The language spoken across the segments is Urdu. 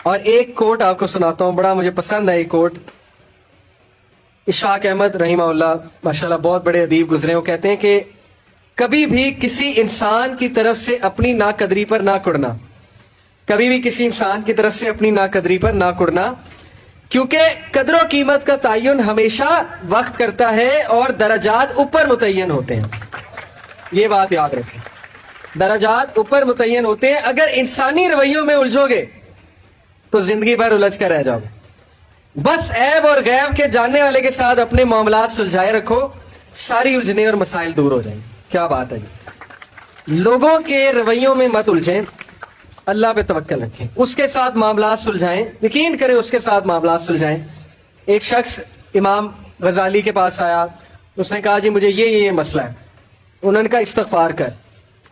اور ایک کوٹ آپ کو سناتا ہوں، بڑا مجھے پسند ہے یہ کوٹ. اشفاق احمد رحمہ اللہ ماشاءاللہ بہت بڑے ادیب گزرے، وہ کہتے ہیں کہ کبھی بھی کسی انسان کی طرف سے اپنی ناقدری پر نہ کڑنا، کبھی بھی کسی انسان کی طرف سے اپنی ناقدری پر نہ کڑنا، کیونکہ قدر و قیمت کا تعین ہمیشہ وقت کرتا ہے اور درجات اوپر متعین ہوتے ہیں. یہ بات یاد رکھیں، درجات اوپر متعین ہوتے ہیں. اگر انسانی رویوں میں الجھو گے تو زندگی بھر الجھ کر رہ جاؤ گے. بس عیب اور غیب کے جاننے والے کے ساتھ اپنے معاملات سلجھائے رکھو، ساری الجھنیں اور مسائل دور ہو جائیں. کیا بات ہے جی. لوگوں کے رویوں میں مت الجھیں، اللہ پہ توکل رکھیں، اس کے ساتھ معاملات سلجھائیں، یقین کریں اس کے ساتھ معاملات سلجھائیں. ایک شخص امام غزالی کے پاس آیا، اس نے کہا جی مجھے یہ مسئلہ ہے. انہوں نے کہا استغفار کر.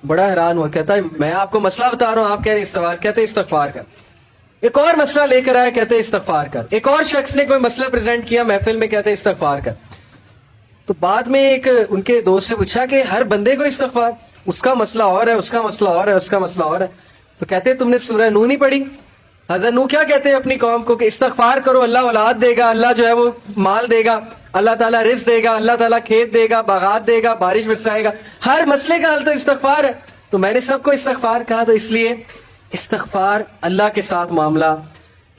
بڑا حیران ہوا، کہتا ہے میں آپ کو مسئلہ بتا رہا ہوں، آپ کہہ رہے استغفار، کہتے استغفار کر. ایک اور مسئلہ لے کر آیا، کہتے استغفار کر. ایک اور شخص نے کوئی مسئلہ پریزنٹ کیا محفل میں، کہتے استغفار کر. تو بعد میں ایک ان کے دوست سے پوچھا کہ ہر بندے کو استغفار، اس کا مسئلہ اور ہے، اس کا مسئلہ اور ہے، اس کا مسئلہ اور ہے. تو کہتے تم نے سورہ نوح نہیں پڑھی؟ حضرت نوح کیا کہتے ہیں اپنی قوم کو کہ استغفار کرو، اللہ اولاد دے گا، اللہ جو ہے وہ مال دے گا، اللہ تعالیٰ رزق دے گا، اللہ تعالیٰ کھیت دے گا، باغات دے گا، بارش برسائے گا. ہر مسئلے کا حل تو استغفار ہے. تو میں نے سب کو استغفار کہا، تو اس لیے استغفار، اللہ کے ساتھ معاملہ.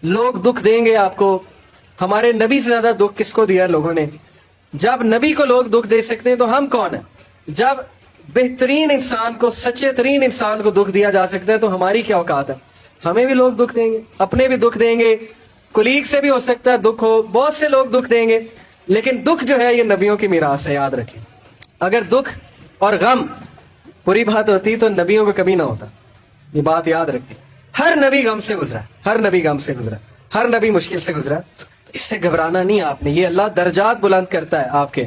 لوگ دکھ دیں گے آپ کو. ہمارے نبی سے زیادہ دکھ کس کو دیا لوگوں نے؟ جب نبی کو لوگ دکھ دے سکتے ہیں تو ہم کون ہیں؟ جب بہترین انسان کو، سچے ترین انسان کو دکھ دیا جا سکتا ہے تو ہماری کیا اوقات ہے؟ ہمیں بھی لوگ دکھ دیں گے، اپنے بھی دکھ دیں گے، کولیگ سے بھی ہو سکتا ہے دکھ ہو، بہت سے لوگ دکھ دیں گے. لیکن دکھ جو ہے یہ نبیوں کی میراث ہے، یاد رکھیں. اگر دکھ اور غم پوری بات ہوتی تو نبیوں کو کبھی نہ ہوتا. یہ بات یاد رکھیں. ہر نبی غم سے گزرا، ہر نبی غم سے گزرا، ہر نبی مشکل سے گزرا. اس سے گھبرانا نہیں آپ نے. یہ اللہ درجات بلند کرتا ہے آپ کے.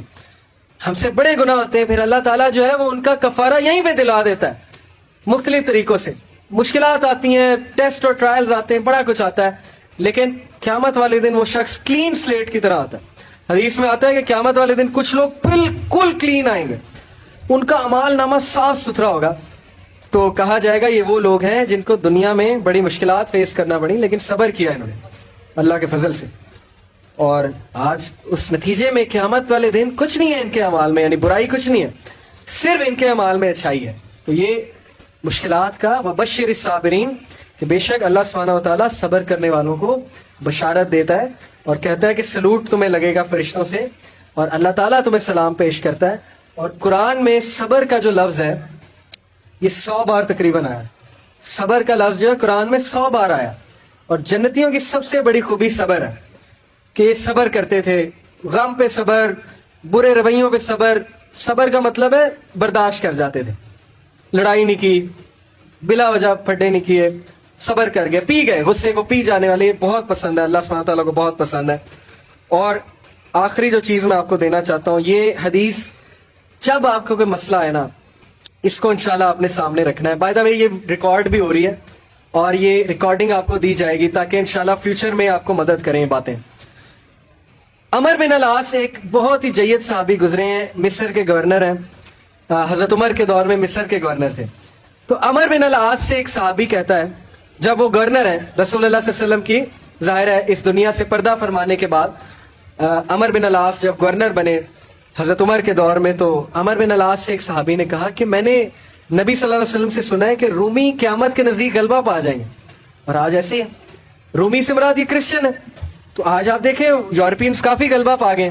ہم سے بڑے گناہ ہوتے ہیں، پھر اللہ تعالیٰ جو ہے وہ ان کا کفارہ یہیں پہ دلا دیتا ہے مختلف طریقوں سے. مشکلات آتی ہیں، ٹیسٹ اور ٹرائلز آتے ہیں، بڑا کچھ آتا ہے، لیکن قیامت والے دن وہ شخص کلین سلیٹ کی طرح آتا ہے. حدیث میں آتا ہے کہ قیامت والے دن کچھ لوگ بالکل کلین آئیں گے، ان کا اعمال نامہ صاف ستھرا ہوگا. تو کہا جائے گا یہ وہ لوگ ہیں جن کو دنیا میں بڑی مشکلات فیس کرنا پڑی لیکن صبر کیا انہوں نے اللہ کے فضل سے. اور آج اس نتیجے میں قیامت والے دن کچھ نہیں ہے ان کے اعمال میں، یعنی برائی کچھ نہیں ہے، صرف ان کے اعمال میں اچھائی ہے. تو یہ مشکلات کا وبشر الصابرین، کہ بے شک اللہ سبحانہ و تعالیٰ صبر کرنے والوں کو بشارت دیتا ہے اور کہتا ہے کہ سلوٹ تمہیں لگے گا فرشتوں سے، اور اللہ تعالیٰ تمہیں سلام پیش کرتا ہے. اور قرآن میں صبر کا جو لفظ ہے یہ 100 بار تقریباً آیا. صبر کا لفظ جو ہے قرآن میں 100 بار آیا. اور جنتیوں کی سب سے بڑی خوبی صبر ہے کہ یہ صبر کرتے تھے. غم پہ صبر، برے رویوں پہ صبر. صبر کا مطلب ہے برداشت کر جاتے تھے، لڑائی نہیں کی، بلا وجہ پھڈے نہیں کیے، صبر کر گئے، پی گئے، غصے کو پی جانے والے. یہ بہت پسند ہے، اللہ سبحانہ تعالیٰ کو بہت پسند ہے. اور آخری جو چیز میں آپ کو دینا چاہتا ہوں، یہ حدیث جب آپ کو کوئی مسئلہ ہے نا، اس کو انشاءاللہ اپنے سامنے رکھنا ہے. بائی دا وے یہ ریکارڈ بھی ہو رہی ہے اور یہ ریکارڈنگ آپ کو دی جائے گی تاکہ انشاءاللہ فیوچر میں آپ کو مدد کریں یہ باتیں. عمر بن العاص ایک بہت ہی جید صحابی گزرے ہیں، مصر کے گورنر ہیں، حضرت عمر کے دور میں مصر کے گورنر تھے. تو عمر بن العاص سے ایک صحابی کہتا ہے، جب وہ گورنر ہیں رسول اللہ صلی اللہ علیہ وسلم کی ظاہر ہے اس دنیا سے پردہ فرمانے کے بعد عمر بن العاص جب گورنر بنے حضرت عمر کے دور میں، تو عمر بن العاص سے ایک صحابی نے کہا کہ میں نے نبی صلی اللہ علیہ وسلم سے سنا ہے کہ رومی قیامت کے نزدیک غلبہ پا جائیں گے. اور آج ایسے ہے، رومی سے مراد یہ کرسچن ہے، تو آج آپ دیکھیں یورپینز کافی غلبہ پا گئے.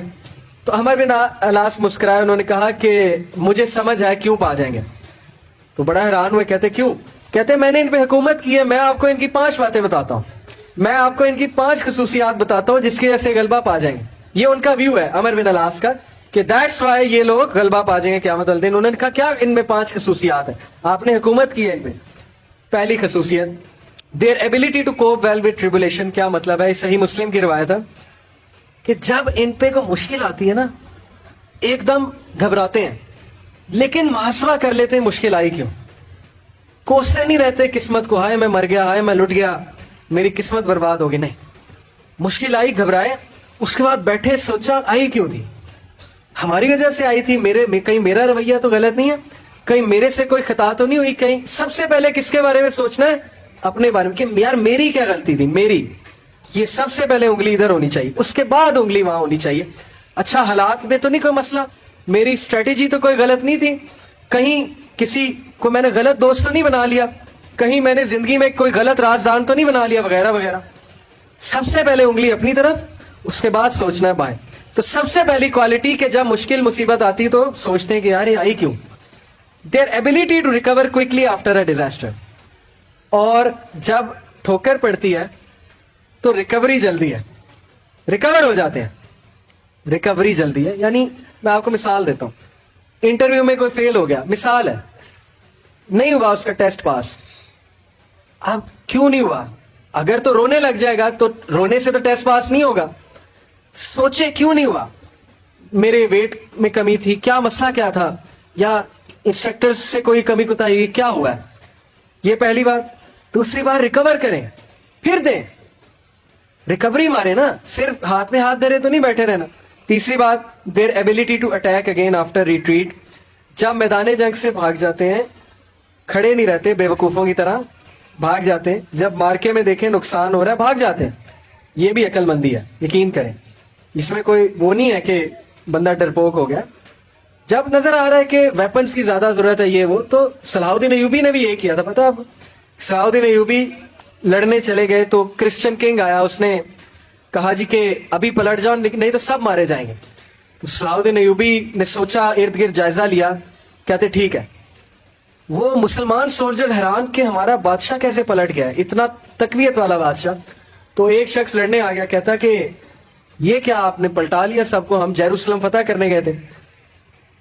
تو عمر بن العاص مسکرائے، انہوں نے کہا کہ مجھے سمجھ ہے کیوں پا جائیں گے. تو بڑا حیران ہوئے، کہتے کیوں؟ کہتے میں نے ان پہ حکومت کی ہے، میں آپ کو ان کی 5 باتیں بتاتا ہوں، میں آپ کو ان کی 5 خصوصیات بتاتا ہوں جس کی وجہ سے غلبہ پا جائیں گے. یہ ان کا ویو ہے عمر بن العاص کا کہ دیٹس وائی یہ لوگ غلبہ پا جائیں گے قیامت والے دن. انہوں نے کہا کیا ان میں 5 خصوصیات ہیں، آپ نے حکومت کی ہے ان پہ. پہلی خصوصیت their ability to cope well with tribulation. کیا مطلب ہے؟ صحیح مسلم کی روایت ہے کہ جب ان پہ کوئی مشکل آتی ہے نا، ایک دم گھبراتے ہیں لیکن محاسبہ کر لیتے ہیں مشکل آئی کیوں. کوستے نہیں رہتے قسمت کو، ہائے میں مر گیا، ہائے میں لٹ گیا، میری قسمت برباد ہوگی. نہیں، مشکل آئی گھبرائے، اس کے بعد بیٹھے سوچا آئی کیوں تھی، ہماری وجہ سے آئی تھی، کہیں میرا رویہ تو غلط نہیں ہے، کہیں میرے سے کوئی خطا تو نہیں ہوئی. کہیں سب سے پہلے کس کے بارے میں سوچنا ہے؟ اپنے بارے میں کہ یار میری کیا غلطی تھی, میری, یہ سب سے پہلے انگلی ادھر ہونی چاہیے, اس کے بعد انگلی وہاں ہونی چاہیے. اچھا حالات میں تو نہیں کوئی مسئلہ, میری اسٹریٹجی تو کوئی غلط نہیں تھی, کہیں کسی کو میں نے غلط دوست تو نہیں بنا لیا, کہیں میں نے زندگی میں کوئی غلط رازدان تو نہیں بنا لیا, وغیرہ وغیرہ. سب سے پہلے انگلی اپنی طرف, اس کے بعد سوچنا ہے بائیں. تو سب سے پہلی کوالٹی کہ جب مشکل مصیبت آتی تو سوچتے ہیں کہ یار یہ آئی کیوں. Their ability to recover quickly after a disaster. اور جب ٹھوکر پڑتی ہے تو ریکوری جلدی ہے, ریکور ہو جاتے ہیں, ریکوری جلدی ہے. یعنی میں آپ کو مثال دیتا ہوں, انٹرویو میں کوئی فیل ہو گیا, مثال ہے, نہیں ہوا اس کا ٹیسٹ پاس. اب کیوں نہیں ہوا؟ اگر تو رونے لگ جائے گا تو رونے سے تو ٹیسٹ پاس نہیں ہوگا. سوچے کیوں نہیں ہوا, میرے ویٹ میں کمی تھی, کیا مسئلہ کیا تھا, یا انسٹرکٹر سے کوئی کمی کوتاہی ہوئی, کیا ہوا ہے. یہ پہلی بار. دوسری بار ریکور کریں, پھر دیں, ریکوری مارے نا, صرف ہاتھ میں ہاتھ دھرے تو نہیں بیٹھے رہنا. تیسری بات, their ability to attack again after retreat. جب میدان جنگ سے بھاگ جاتے ہیں, کھڑے نہیں رہتے بے وقوفوں کی طرح, بھاگ جاتے ہیں. جب مارکے میں دیکھیں نقصان ہو رہا ہے, بھاگ جاتے ہیں. یہ بھی عقل مندی ہے, یقین کریں. اس میں کوئی وہ نہیں ہے کہ بندہ ڈرپوک ہو گیا. جب نظر آ رہا ہے کہ ویپنز کی زیادہ ضرورت ہے, یہ وہ, تو صلاح الدین ایوبی نے بھی یہ کیا تھا. پتا آپ, صلاح الدین ایوبی لڑنے چلے گئے تو کرسچن کنگ آیا, اس نے کہا جی کہ ابھی پلٹ جاؤ نہیں تو سب مارے جائیں گے. تو صلاح الدین ایوبی نے سوچا, ارد گرد جائزہ لیا, کہتے ٹھیک ہے. وہ مسلمان سولجر حیران کہ ہمارا بادشاہ کیسے پلٹ گیا ہے, اتنا تقویت والا بادشاہ. تو ایک شخص لڑنے آ گیا, کہتا کہ یہ کیا آپ نے پلٹا لیا سب کو, ہم یروشلم فتح کرنے گئے تھے.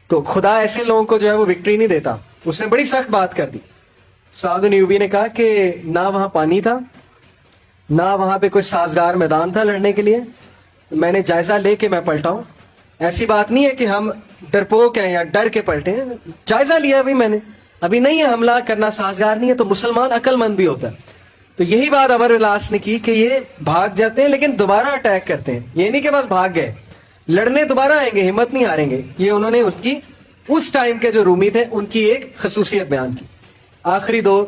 تو خدا ایسے لوگوں کو جو ہے وہ وکٹری نہیں دیتا. اس نے بڑی سخت بات کر دی. صلاح الدین ایوبی نے کہا کہ نہ وہاں پانی تھا, نہ وہاں پہ کوئی سازگار میدان تھا لڑنے کے لیے, میں نے جائزہ لے کے میں پلٹا ہوں. ایسی بات نہیں ہے کہ ہم ڈرپوک ہیں یا ڈر کے پلٹے ہیں, جائزہ لیا ابھی میں نے, ابھی نہیں ہے حملہ کرنا سازگار نہیں ہے. تو مسلمان عقل مند بھی ہوتا ہے. تو یہی بات عمر العاص نے کی کہ یہ بھاگ جاتے ہیں لیکن دوبارہ اٹیک کرتے ہیں. یہ نہیں کہ بس بھاگ گئے, لڑنے دوبارہ آئیں گے, ہمت نہیں ہاریں گے. یہ انہوں نے اس کی اس ٹائم کے جو رومی تھے ان کی ایک خصوصیت بیان کی. آخری دو,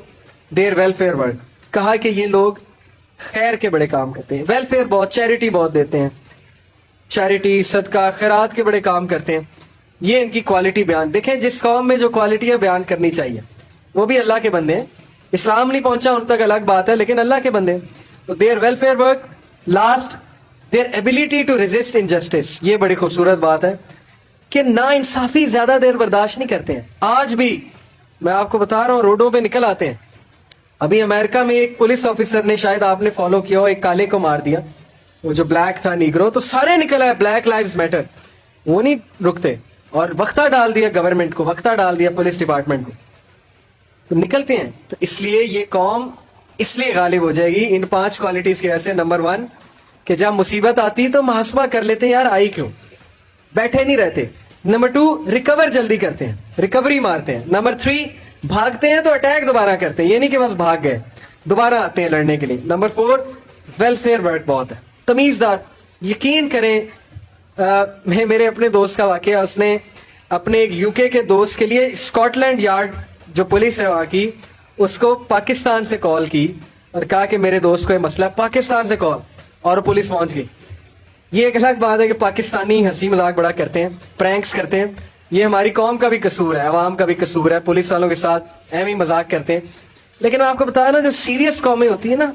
دیر ویلفیئر ورک. کہا کہ یہ لوگ خیر کے بڑے کام کرتے ہیں, ویلفیئر بہت, چیریٹی بہت دیتے ہیں, چیریٹی صدقہ خیرات کے بڑے کام کرتے ہیں. یہ ان کی کوالٹی بیان. دیکھیں جس قوم میں جو کوالٹی ہے بیان کرنی چاہیے, وہ بھی اللہ کے بندے ہیں. اسلام نہیں پہنچا ان تک الگ بات ہے, لیکن اللہ کے بندے. تو their welfare work. Last, their ability to resist injustice. یہ بڑی خوبصورت بات ہے کہ نا انصافی زیادہ دیر برداشت نہیں کرتے ہیں. آج بھی میں آپ کو بتا رہا ہوں, روڈوں پہ نکل آتے ہیں. ابھی امریکہ میں ایک پولیس آفیسر نے, شاید آپ نے فالو کیا ہو, ایک کالے کو مار دیا, وہ جو بلیک تھا نیگرو, تو سارے نکل آئے بلیک لائیوز میٹر. وہ نہیں رکتے, اور وقتہ ڈال دیا گورنمنٹ کو, وقتہ ڈال دیا پولیس ڈپارٹمنٹ کو, تو نکلتے ہیں. تو اس لیے یہ قوم اس لیے غالب ہو جائے گی ان 5 کوالٹیز کی وجہ سے. نمبر 1 کہ جب مصیبت آتی تو محاسبہ کر لیتے ہیں, یار آئی کیوں, بیٹھے نہیں رہتے. نمبر 2 ریکور جلدی کرتے ہیں, ریکوری مارتے ہیں. نمبر 3 بھاگتے ہیں تو اٹیک دوبارہ کرتے ہیں, یہ نہیں کہ بس بھاگ گئے, دوبارہ آتے ہیں لڑنے کے لیے. نمبر 4 ویلفیئر ورک بہت ہے, تمیزدار. یقین کریں, میرے اپنے دوست کا واقعہ, اس نے اپنے ایک یو کے دوست کے لیے اسکاٹ لینڈ یارڈ جو پولیس ہے وہاں کی, اس کو پاکستان سے کال کی اور کہا کہ میرے دوست کو یہ مسئلہ, پاکستان سے کال, اور پولیس پہنچ گئی. یہ ایک الگ بات ہے کہ پاکستانی ہنسی مذاق بڑا کرتے ہیں, پرینکس کرتے ہیں. یہ ہماری قوم کا بھی قصور ہے, عوام کا بھی قصور ہے, پولیس والوں کے ساتھ اہم ہی مذاق کرتے ہیں. لیکن میں آپ کو بتایا نا, جو سیریس قومیں ہوتی ہیں نا,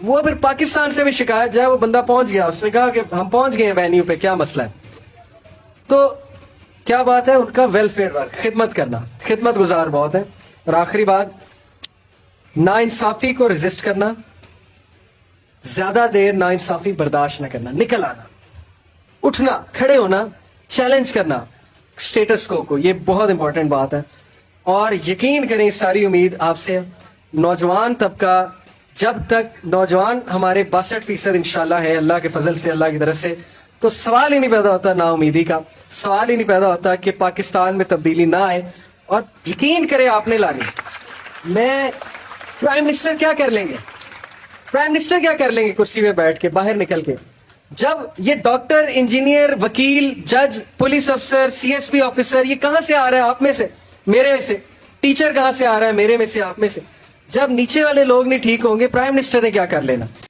وہ پھر پاکستان سے بھی شکایت جائے, وہ بندہ پہنچ گیا, اس نے کہا کہ ہم پہنچ گئے ہیں وینیو پہ, کیا مسئلہ ہے. تو کیا بات ہے ان کا ویلفیئر ورک, خدمت کرنا, خدمت گزار بہت ہے. اور آخری بات, نا انصافی کو ریزسٹ کرنا, زیادہ دیر نا انصافی برداشت نہ کرنا, نکل آنا, اٹھنا, کھڑے ہونا, چیلنج کرنا اسٹیٹس کو, یہ بہت امپورٹنٹ بات ہے. اور یقین کریں ساری امید آپ سے, نوجوان طبقہ جب تک نوجوان ہمارے 62% انشاءاللہ ہے اللہ کے فضل سے, اللہ کی طرف سے, تو سوال ہی نہیں پیدا ہوتا نا امیدی کا, سوال ہی نہیں پیدا ہوتا کہ پاکستان میں تبدیلی نہ آئے. اور یقین کریں آپ نے لانی, میں پرائم منسٹر کیا کر لیں گے, پرائم منسٹر کیا کر لیں گے کرسی میں بیٹھ کے, باہر نکل کے, جب یہ ڈاکٹر, انجینئر, وکیل, جج, پولیس افسر, سی ایس پی آفیسر, یہ کہاں سے آ رہا ہے, آپ میں سے, میرے میں سے. ٹیچر کہاں سے آ رہا ہے, میرے میں سے, آپ میں سے. جب نیچے والے لوگ نہیں ٹھیک ہوں گے پرائم منسٹر نے کیا کر لینا